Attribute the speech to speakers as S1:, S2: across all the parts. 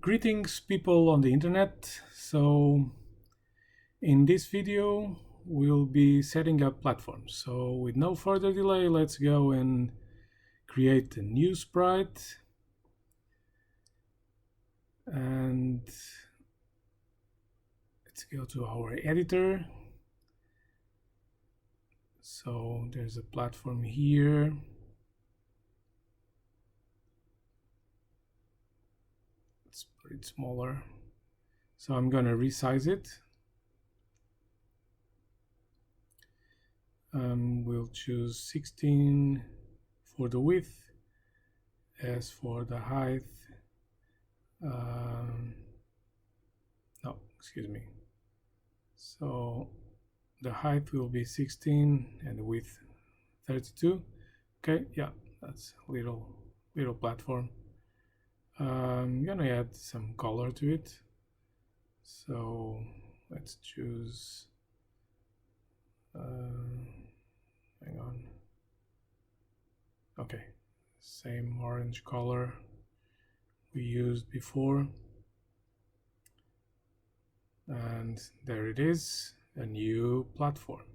S1: Greetings people on the internet. So in this video we'll be setting up platforms. So with no further delay, let's go and create a new sprite, and let's go to our editor. So there's a platform here. Let's put it smaller. So I'm gonna resize it. We'll choose 16 for the width, as for the height, no, excuse me. So the height will be 16 and the width 32. Okay, yeah, that's a little platform. I'm gonna add some color to it. So let's choose hang on. Okay, same orange color we used before, and there it is, a new platform.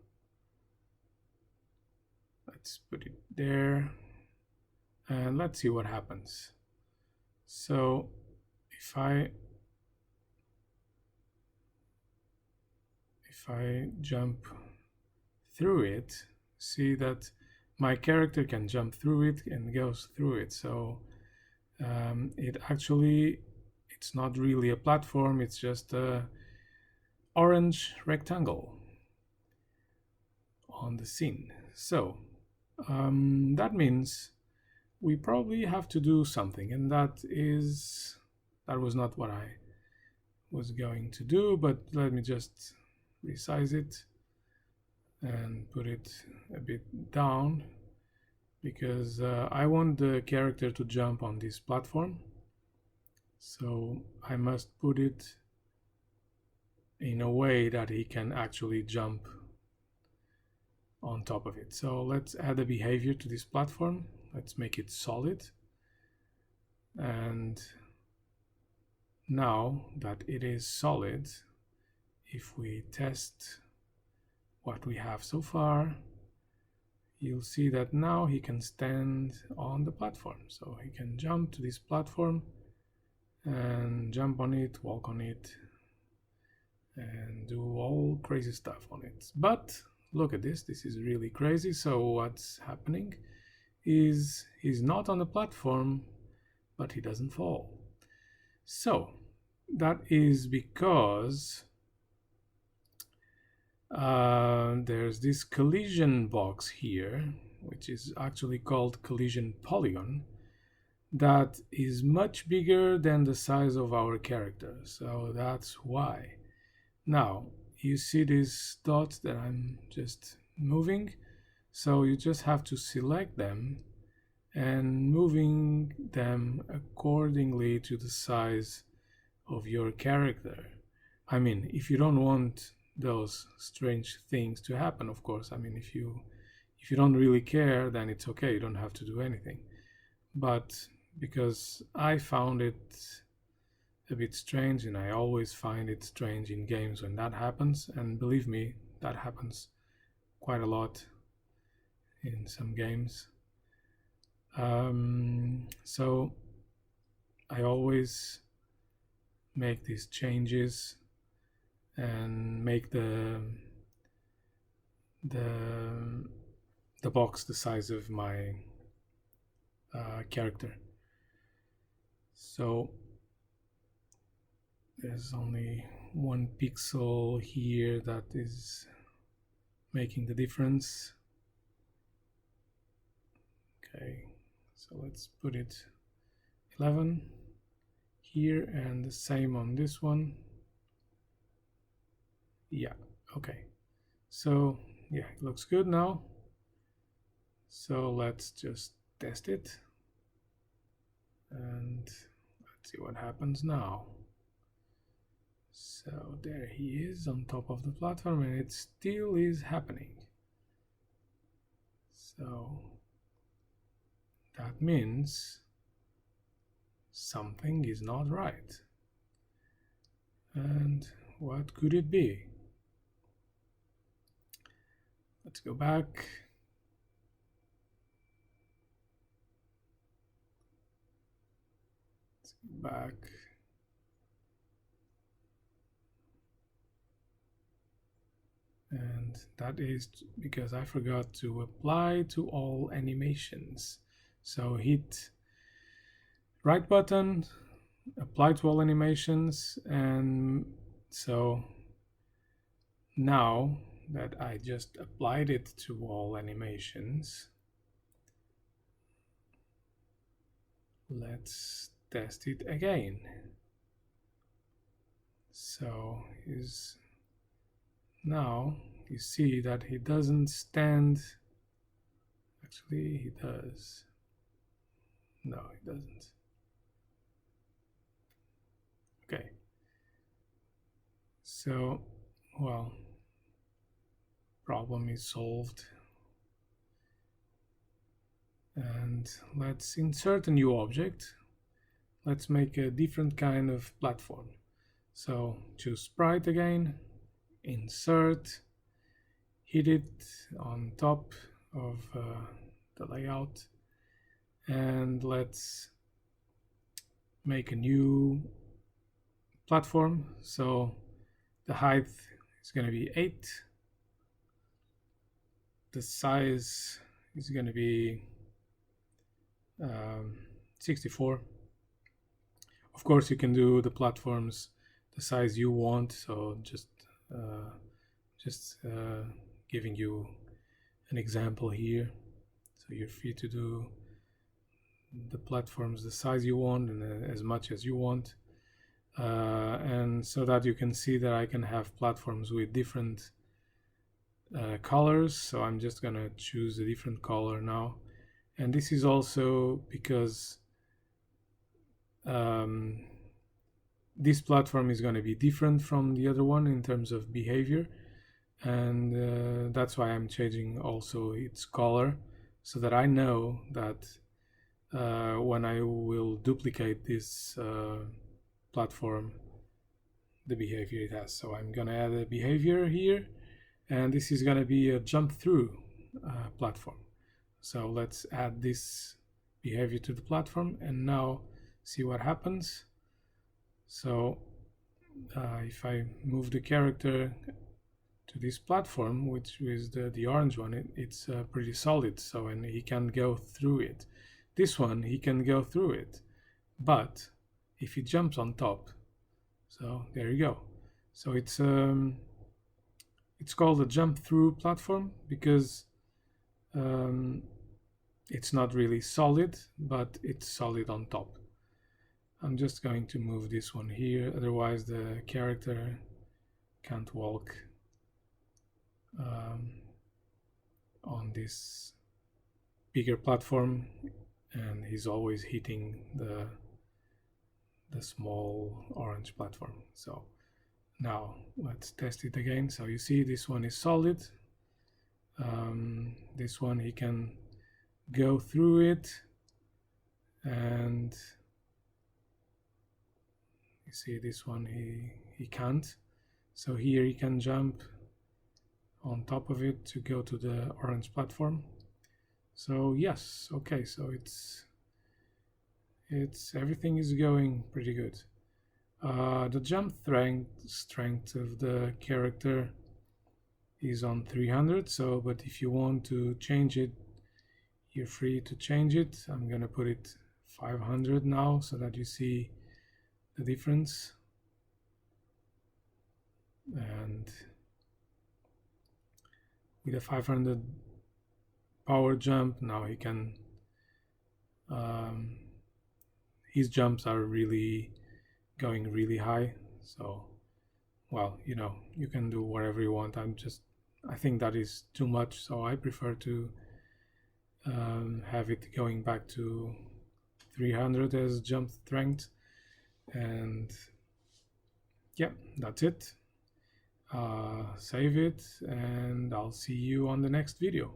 S1: Let's put it there and let's see what happens. So if I jump through it, see that my character can jump through it and goes through it. So it's not really a platform, it's just a orange rectangle on the scene. So that means we probably have to do something, and that was not what I was going to do, but let me just resize it and put it a bit down, because I want the character to jump on this platform. So I must put it in a way that he can actually jump on top of it. So let's add a behavior to this platform. Let's make it solid. And now that it is solid, if we test what we have so far, you'll see that now he can stand on the platform. So he can jump to this platform and jump on it, walk on it, and do all crazy stuff on it. But look at this, this is really crazy. So what's happening is he's not on the platform, but he doesn't fall. So that is because there's this collision box here, which is actually called collision polygon, that is much bigger than the size of our character. So that's why. Now you see these dots that I'm just moving, so you just have to select them and moving them accordingly to the size of your character. I mean, if you don't want those strange things to happen, of course. I mean, if you don't really care, then it's okay, you don't have to do anything. But because I found it a bit strange, and I always find it strange in games when that happens, and believe me, that happens quite a lot in some games. So I always make these changes and make the box the size of my character. So there's only 1 pixel here that is making the difference. Okay, so let's put it 11 here, and the same on this one. Yeah, okay, so yeah, it looks good now. So let's just test it and let's see what happens now. So there he is on top of the platform, and it still is happening. So that means something is not right. And what could it be? Let's go back. Let's go back. And that is because I forgot to apply to all animations. So hit right button, apply to all animations, and so now that I just applied it to all animations, let's test it again. So now you see that he doesn't stand. Actually, he does. No, he doesn't. Okay. So, well, problem is solved. And let's insert a new object. Let's make a different kind of platform. So choose sprite again, insert, hit it on top of the layout, and let's make a new platform. So the height is going to be 8, the size is going to be 64. Of course, you can do the platforms the size you want, so just giving you an example here. So you're free to do the platforms the size you want and as much as you want, and so that you can see that I can have platforms with different colors. So I'm just gonna choose a different color now, and this is also because this platform is going to be different from the other one in terms of behavior, and that's why I'm changing also its color, so that I know that when I will duplicate this platform, the behavior it has. So I'm going to add a behavior here, and this is going to be a jump through platform. So let's add this behavior to the platform and now see what happens. So if I move the character to this platform, which is the orange one, it's pretty solid, so and he can go through it. This one, he can go through it, but if he jumps on top, so there you go. So it's called a jump through platform because it's not really solid, but it's solid on top. I'm just going to move this one here, otherwise the character can't walk on this bigger platform, and he's always hitting the small orange platform. So now let's test it again. So you see this one is solid. This one he can go through it, and you see this one he can't. So here he can jump on top of it to go to the orange platform. So yes, okay, so it's everything is going pretty good. The jump strength of the character is on 300, so but if you want to change it, you're free to change it. I'm gonna put it 500 now so that you see the difference. And with a 500 power jump, now he can his jumps are really going really high. So well, you know, you can do whatever you want. I think that is too much, so I prefer to have it going back to 300 as jump strength. And yeah, that's it. Save it, and I'll see you on the next video.